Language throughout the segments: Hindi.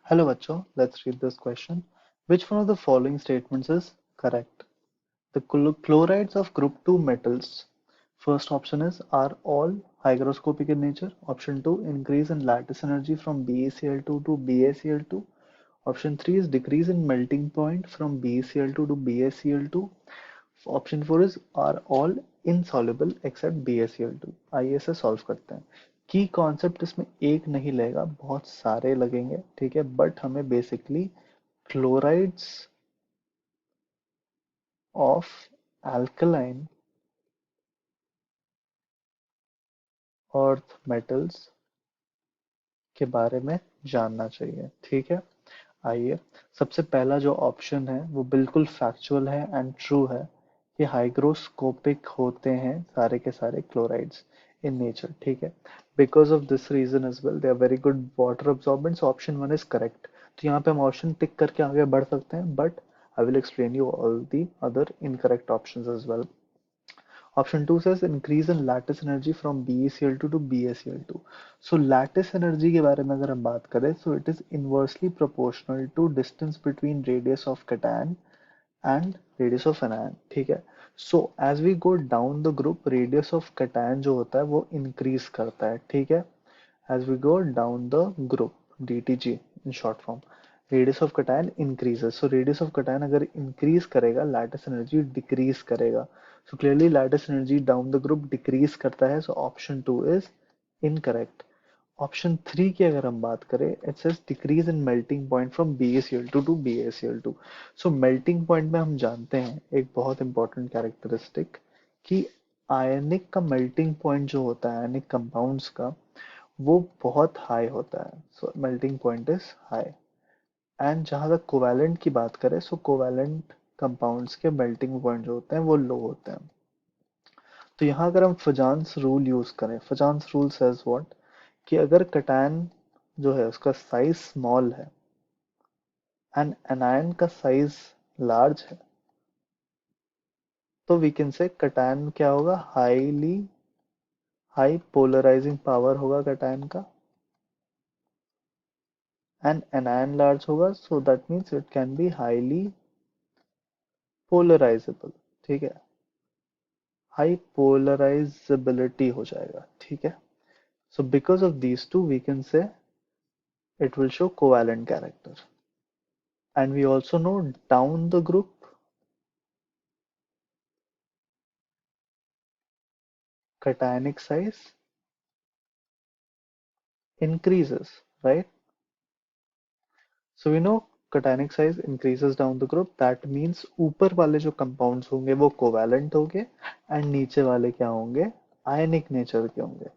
Hello bachcho, let's read this question. Which one of the following statements is correct? The chlorides of group 2 metals, first option is, are all hygroscopic in nature. Option 2, increase in lattice energy from BaCl2 to BaCl2. Option 3 is decrease in melting point from BaCl2 to BaCl2. Option 4 is, are all insoluble except BaCl2. आइए इसे सॉल्व करते हैं. की कॉन्सेप्ट इसमें एक नहीं लगेगा, बहुत सारे लगेंगे, ठीक है, बट हमें basically chlorides of alkaline earth metals के बारे में जानना चाहिए, ठीक है. आइए, सबसे पहला जो ऑप्शन है वो बिल्कुल फैक्चुअल है एंड ट्रू है कि हाइग्रोस्कोपिक होते हैं सारे के सारे क्लोराइड्स इन नेचर, ठीक है. Because of this reason as well they are very good water absorbents. Option one is correct. तो यहाँ पे हम ऑप्शन टिक करके आगे बढ़ सकते हैं, but I will explain you all the other incorrect options as well. Option 2 says increase in lattice energy from BeCl2 to BaCl2. So lattice energy के बारे में अगर हम बात करें, so it is inversely proportional to distance between radius of cation and radius of anion, ठीक है. So as we go down the group, radius of cation जो होता है वो increase करता है, ठीक है. As we go down the group, DTG in short form, radius of cation increases. So radius of cation अगर increase करेगा, lattice energy decrease करेगा. So clearly lattice energy down the group decrease करता है. So option 2 is incorrect. Option 3 की अगर हम बात करें, it says decrease in melting point from BaCl2 to BaCl2. So melting point में हम जानते हैं एक बहुत इंपॉर्टेंट कैरेक्टरिस्टिक कि आयनिक का मेल्टिंग पॉइंट जो होता है आयनिक कंपाउंड्स का, वो बहुत हाई होता है. So melting point is high. And जहां तक कोवैलेंट की बात करें, सो कोवैलेंट कंपाउंड्स के मेल्टिंग पॉइंट जो होते हैं वो लो होते हैं. तो यहाँ अगर हम फजान्स रूल यूज करें, फजान्स रूल सेज व्हाट, कि अगर कटायन जो है उसका साइज स्मॉल है एंड एनायन का साइज लार्ज है, तो वी कैन से कटायन क्या होगा, हाई पोलराइजिंग पावर होगा कटायन का, एंड एनायन लार्ज होगा, so that means it can be highly polarisable, ठीक है. हाई पोलराइजेबिलिटी हो जाएगा, ठीक है. So because of these two we can say it will show covalent character. And we also know down the group cationic size increases, right? So we know cationic size increases down the group. That means ऊपर वाले जो compounds होंगे वो covalent होंगे and नीचे वाले क्या होंगे, ionic nature के होंगे.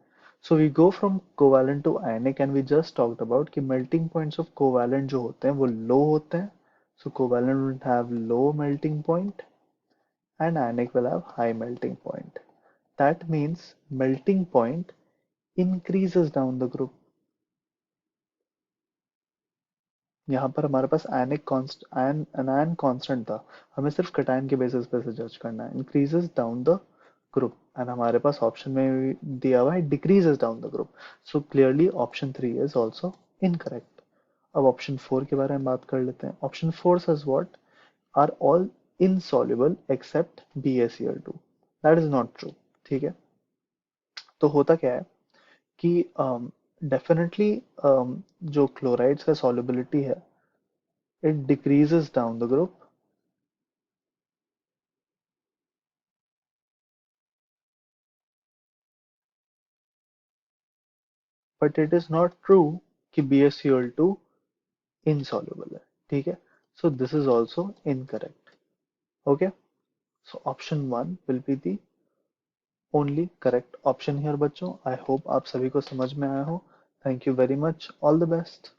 So we go from covalent to ionic and we just talked about कि melting points of covalent जो होते हैं वो low होते हैं. So covalent will have low melting point and ionic will have high melting point. That means melting point increases down the group. यहाँ पर हमारे पास आयन कांस्टेंट था, हमें सिर्फ कटायन के बेसिस पे से जज करना है. Increases down the group and हमारे पास ऑप्शन में भी दिया हुआ है decreases down the group. So clearly option 3 is also incorrect. अब ऑप्शन 4 के बारे में बात कर लेते हैं. Option 4 says what, are all insoluble except BaCl2. That is not true, ठीक है. तो होता क्या है कि डेफिनेटली जो क्लोराइड्स का solubility है it decreases down the group, but it is not true कि BaCl2 insoluble है, ठीक है. So this is also incorrect. Okay, so option 1 will be the only correct option here बच्चों. I hope आप सभी को समझ में आया हो. Thank you very much. All the best.